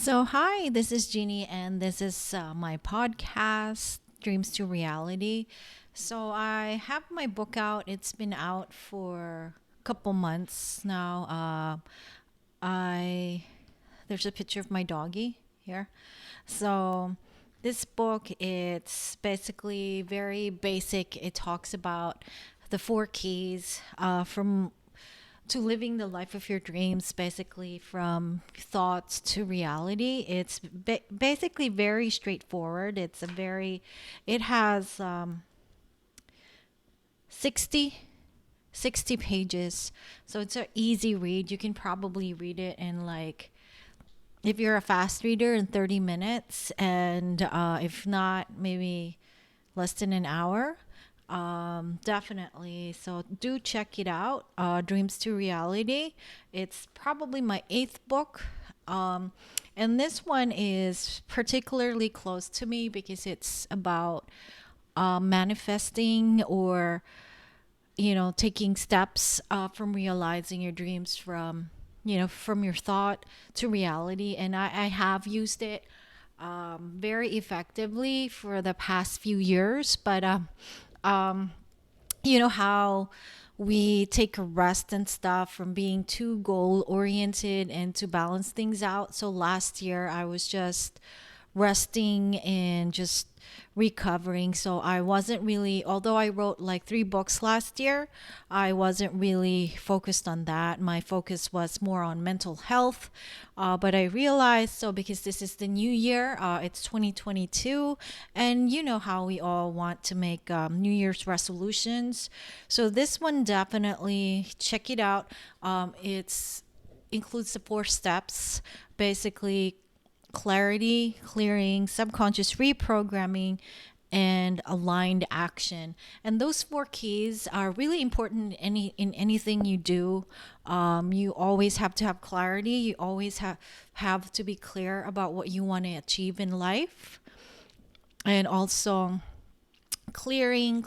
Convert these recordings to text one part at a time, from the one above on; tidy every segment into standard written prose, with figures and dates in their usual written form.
Hi, this is Jeannie, and this is my podcast, Dreams to Reality. I have my book out. It's been out for a couple months now. I There's a picture of my doggy here. So, this book, it's basically very basic. It talks about the four keys from to living the life of your dreams, basically from thoughts to reality. It's basically very straightforward. It has 60 60 pages, so it's an easy read. You can probably read it in, like, if you're a fast reader, in 30 minutes, and if not, maybe less than an hour. Definitely. So do check it out. Dreams to Reality. It's probably my eighth book. Um, and this one is particularly close to me because it's about manifesting, or taking steps from realizing your dreams, from your thought to reality. And I have used it very effectively for the past few years. But um, you know how we take a rest and stuff from being too goal oriented and to balance things out. So last year I was just resting and just recovering. So I wasn't really, although I wrote like three books last year, I wasn't really focused on that. My focus was more on mental health. But I realized, so because this is the new year, it's 2022, and you know how we all want to make New Year's resolutions. So this one, definitely check it out. It's includes the four steps, basically: clarity, clearing, subconscious reprogramming, and aligned action. And those four keys are really important in anything you do. You always have to have clarity. You always have to be clear about what you want to achieve in life. And also clearing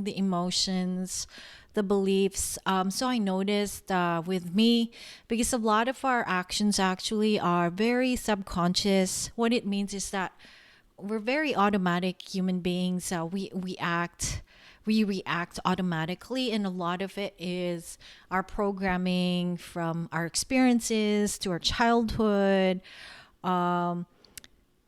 the emotions, the beliefs. So I noticed with me, because a lot of our actions actually are very subconscious. What it means is that we're very automatic human beings. We react automatically, and a lot of it is our programming from our experiences to our childhood. Um,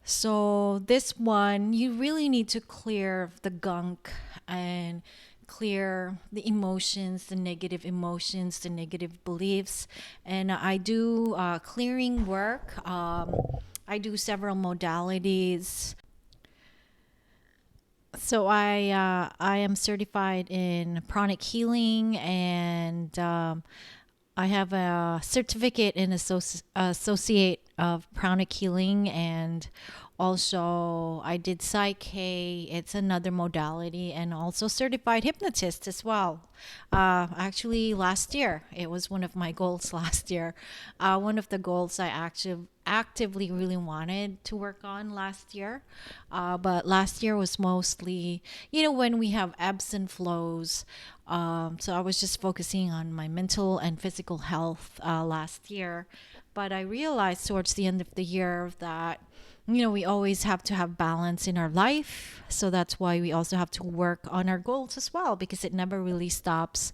so this one, you really need to clear the gunk and clear the emotions, the negative emotions, the negative beliefs. And I do clearing work. I do several modalities. I am certified in pranic healing, and I have a certificate in associate of pranic healing, and also I did Psyche. It's another modality, and also certified hypnotist as well. Actually, last year it was one of my goals. Last year, one of the goals I actively really wanted to work on last year. But last year was mostly, when we have ebbs and flows. So I was just focusing on my mental and physical health last year. But I realized towards the end of the year that, we always have to have balance in our life. So that's why we also have to work on our goals as well, because it never really stops.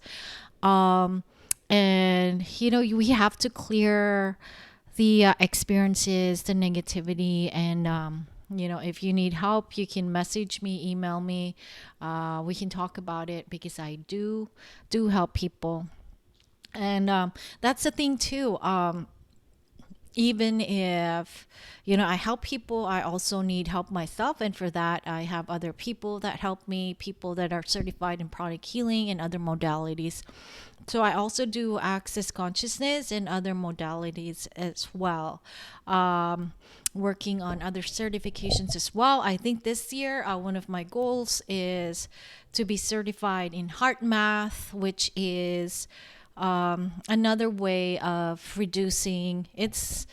Um, and, we have to clear the experiences, the negativity, and if you need help, you can message me, email me. We can talk about it, because I do help people, and that's the thing too. Even if I help people, I also need help myself, and for that I have other people that help me, people that are certified in pranic healing and other modalities. So I also do access consciousness and other modalities as well. Working on other certifications as well. I think this year, one of my goals is to be certified in heart math, which is another way of reducing. It's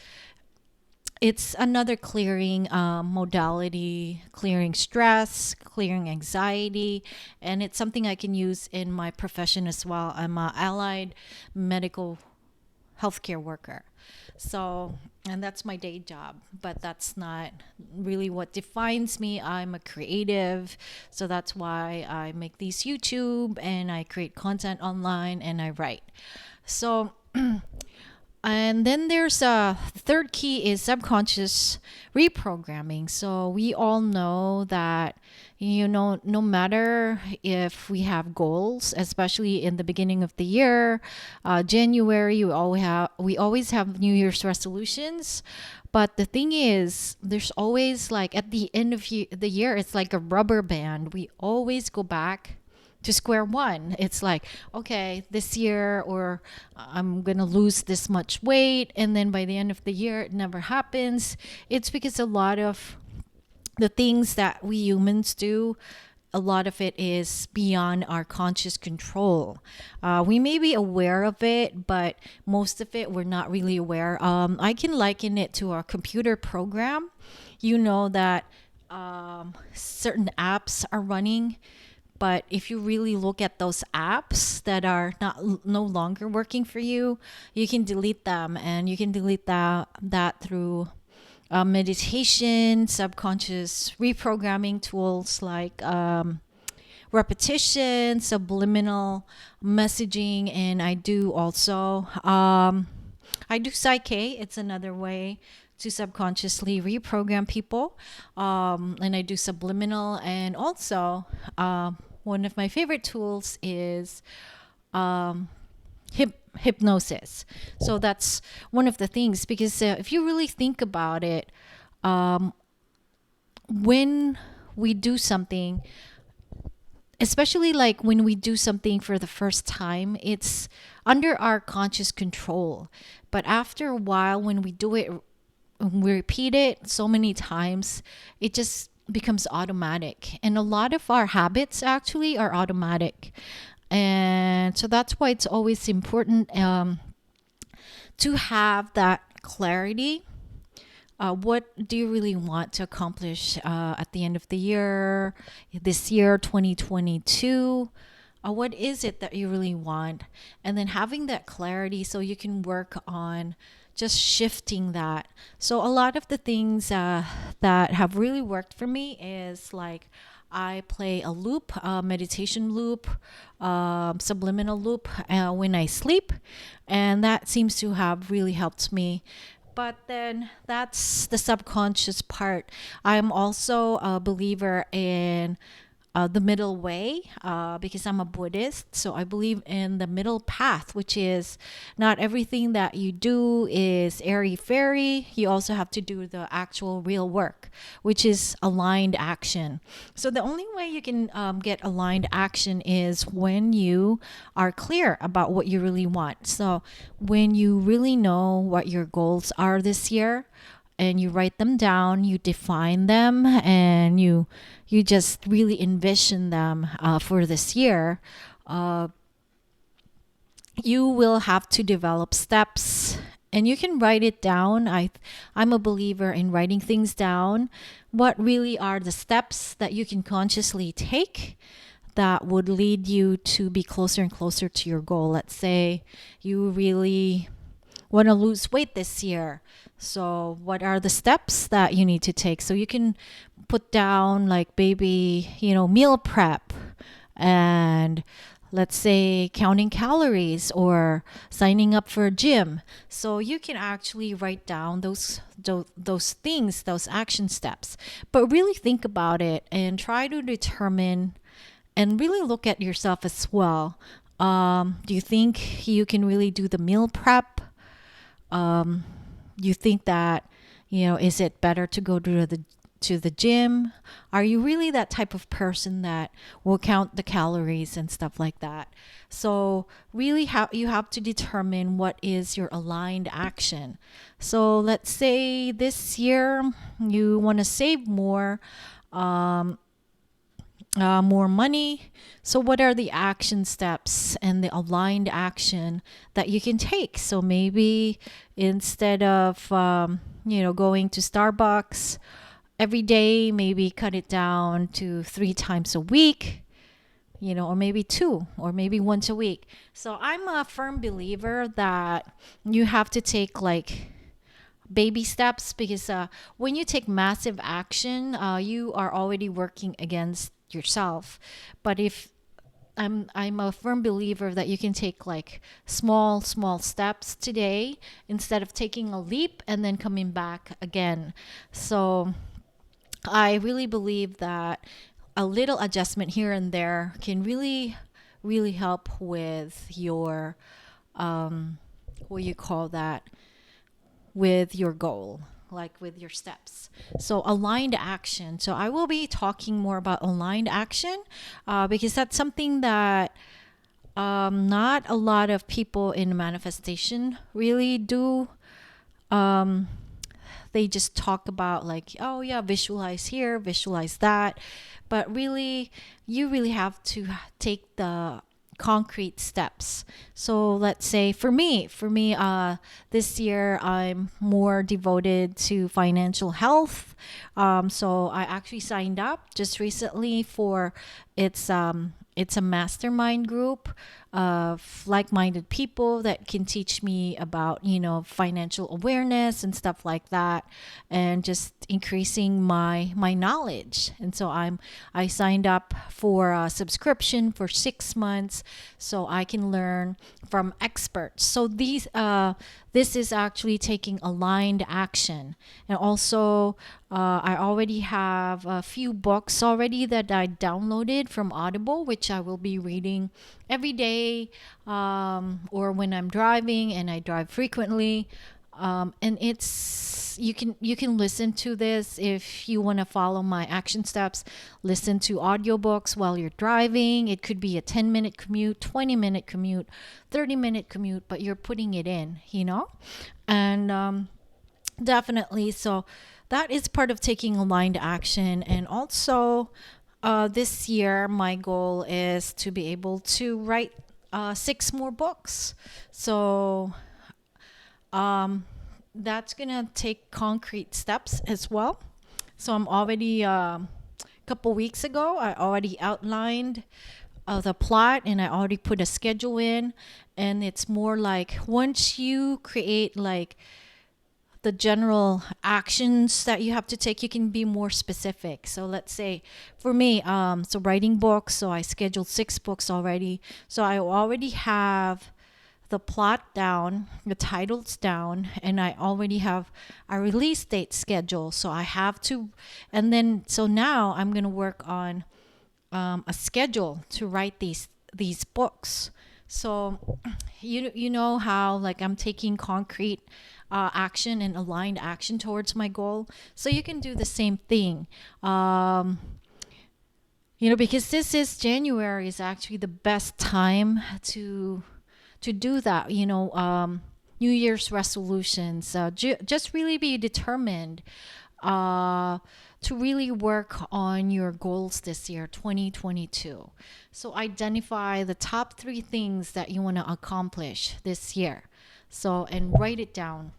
another clearing modality, clearing stress, clearing anxiety, and it's something I can use in my profession as well. I'm an allied medical healthcare worker. So and that's my day job, but that's not really what defines me. I'm a creative, so that's why I make these YouTube and I create content online and I write. So and then there's a third key is subconscious reprogramming. So we all know that, no matter if we have goals, especially in the beginning of the year, January, we always have New Year's resolutions. But the thing is, there's always like at the end of the year, it's like a rubber band. We always go back to square one. It's like, okay, this year, or I'm going to lose this much weight. And then by the end of the year, it never happens. It's because a lot of the things that we humans do, a lot of it is beyond our conscious control. We may be aware of it, but most of it we're not really aware. I can liken it to a computer program. You know that certain apps are running, but if you really look at those apps that are no longer working for you, you can delete them, and you can delete that through meditation, subconscious reprogramming tools like repetition, subliminal messaging, and I do also I do Psyche. It's another way to subconsciously reprogram people, and I do subliminal, and also one of my favorite tools is hypnosis. So that's one of the things, because if you really think about it, when we do something, especially like when we do something for the first time, it's under our conscious control. But after a while, when we do it, we repeat it so many times, it just becomes automatic. And a lot of our habits actually are automatic. And so that's why it's always important to have that clarity. What do you really want to accomplish at the end of the year, this year, 2022? What is it that you really want? And then having that clarity so you can work on just shifting that. So a lot of the things that have really worked for me is like I play a loop, a meditation loop, subliminal loop when I sleep, and that seems to have really helped me. But then that's the subconscious part. I'm also a believer in the middle way, because I'm a Buddhist. So I believe in the middle path, which is not everything that you do is airy fairy. You also have to do the actual real work, which is aligned action. So the only way you can get aligned action is when you are clear about what you really want. So when you really know what your goals are this year, and you write them down, you define them, and you just really envision them for this year, you will have to develop steps, and you can write it down. I'm a believer in writing things down. What really are the steps that you can consciously take that would lead you to be closer and closer to your goal? Let's say you really want to lose weight this year. So what are the steps that you need to take? So you can put down like maybe, meal prep, and let's say counting calories or signing up for a gym. So you can actually write down those things, those action steps. But really think about it and try to determine and really look at yourself as well. Do you think you can really do the meal prep? You think that, is it better to go to the gym? Are you really that type of person that will count the calories and stuff like that? So really you have to determine what is your aligned action. So let's say this year you want to save more money. So what are the action steps and the aligned action that you can take? So maybe instead of going to Starbucks every day, maybe cut it down to 3 times a week, or maybe 2, or maybe once a week. So I'm a firm believer that you have to take like baby steps, because when you take massive action, you are already working against yourself. But if I'm a firm believer that you can take like small steps today instead of taking a leap and then coming back again. So I really believe that a little adjustment here and there can really help with your what you call that, with your goal, like with your steps. So aligned action. So I will be talking more about aligned action because that's something that not a lot of people in manifestation really do. Um, they just talk about like, oh yeah, visualize here, visualize that. But really, you really have to take the concrete steps. So let's say for me, this year I'm more devoted to financial health. So I actually signed up just recently for it's a mastermind group of like-minded people that can teach me about, financial awareness and stuff like that, and just increasing my knowledge. And so I signed up for a subscription for 6 months so I can learn from experts. So this is actually taking aligned action. And also, I already have a few books already that I downloaded from Audible, which I will be reading every day, or when I'm driving, and I drive frequently. And it's you can listen to this if you want to follow my action steps. Listen to audiobooks while you're driving. It could be a 10-minute commute, 20-minute commute, 30-minute commute, but you're putting it in. And definitely, so that is part of taking aligned action. And also, this year, my goal is to be able to write 6 more books. So that's gonna take concrete steps as well. So I'm already a couple weeks ago, I already outlined the plot, and I already put a schedule in. And it's more like once you create like the general actions that you have to take, you can be more specific. So let's say for me, so writing books, so I scheduled 6 books already. So I already have the plot down, the titles down, and I already have a release date schedule. So I have to, and then so now I'm gonna work on a schedule to write these books. So you know how like I'm taking concrete action and aligned action towards my goal. So you can do the same thing. Because this is January is actually the best time to do that. New Year's resolutions. Just really be determined to really work on your goals this year, 2022. So identify the top 3 things that you want to accomplish this year. So, and write it down.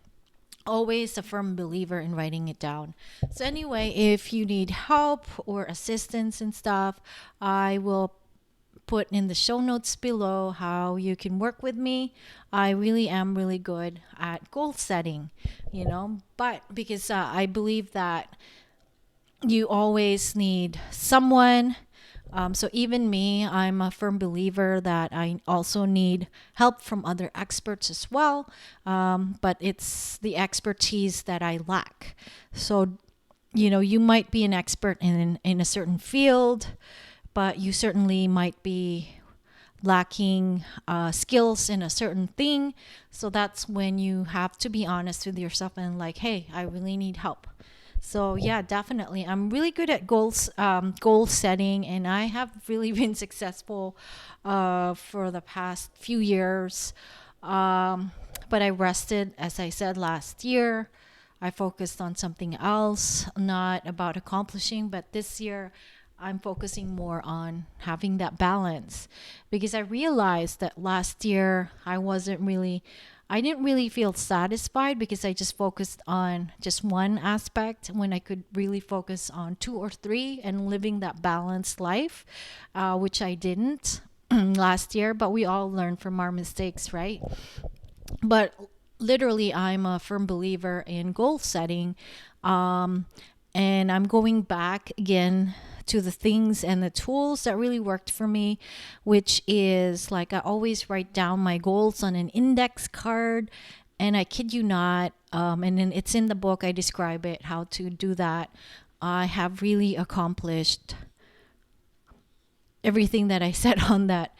Always a firm believer in writing it down. So anyway, if you need help or assistance and stuff, I will put in the show notes below how you can work with me. I really am really good at goal setting, but because I believe that you always need someone. So even me, I'm a firm believer that I also need help from other experts as well. But it's the expertise that I lack. So, you might be an expert in a certain field, but you certainly might be lacking skills in a certain thing. So that's when you have to be honest with yourself and like, hey, I really need help. So yeah, definitely. I'm really good at goal setting, and I have really been successful for the past few years. But I rested, as I said, last year. I focused on something else, not about accomplishing, but this year I'm focusing more on having that balance, because I realized that last year I didn't really feel satisfied because I just focused on just one aspect when I could really focus on 2 or 3 and living that balanced life, which I didn't last year. But we all learn from our mistakes, right? But literally, I'm a firm believer in goal setting. Um, and I'm going back again to the things and the tools that really worked for me, which is like I always write down my goals on an index card. And I kid you not, and then it's in the book, I describe it, how to do that. I have really accomplished everything that I said on that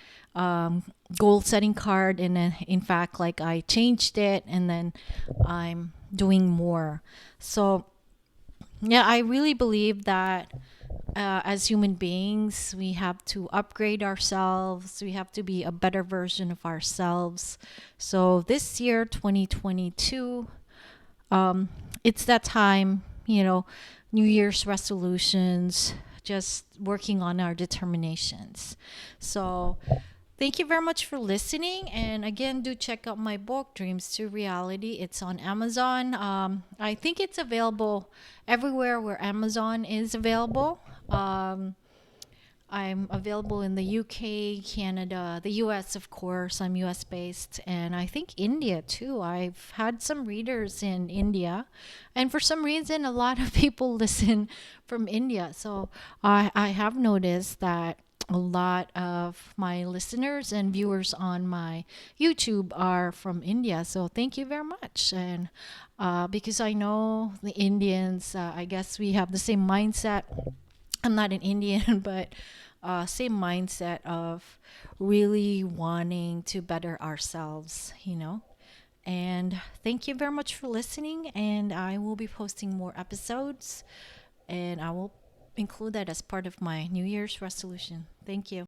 goal setting card. And then, in fact, like I changed it and then I'm doing more. So, yeah, I really believe that as human beings, we have to upgrade ourselves. We have to be a better version of ourselves. So, this year, 2022, it's that time, New Year's resolutions, just working on our determinations. So, thank you very much for listening. And again, do check out my book, Dreams to Reality. It's on Amazon. I think it's available everywhere where Amazon is available. I'm available in the UK, Canada, the US, of course. I'm US based, and I think India too. I've had some readers in India, and for some reason, a lot of people listen from India. So I have noticed that a lot of my listeners and viewers on my YouTube are from India. So thank you very much. And because I know the Indians, I guess we have the same mindset. I'm not an Indian, but same mindset of really wanting to better ourselves. And thank you very much for listening. And I will be posting more episodes, and I will include that as part of my New Year's resolution. Thank you.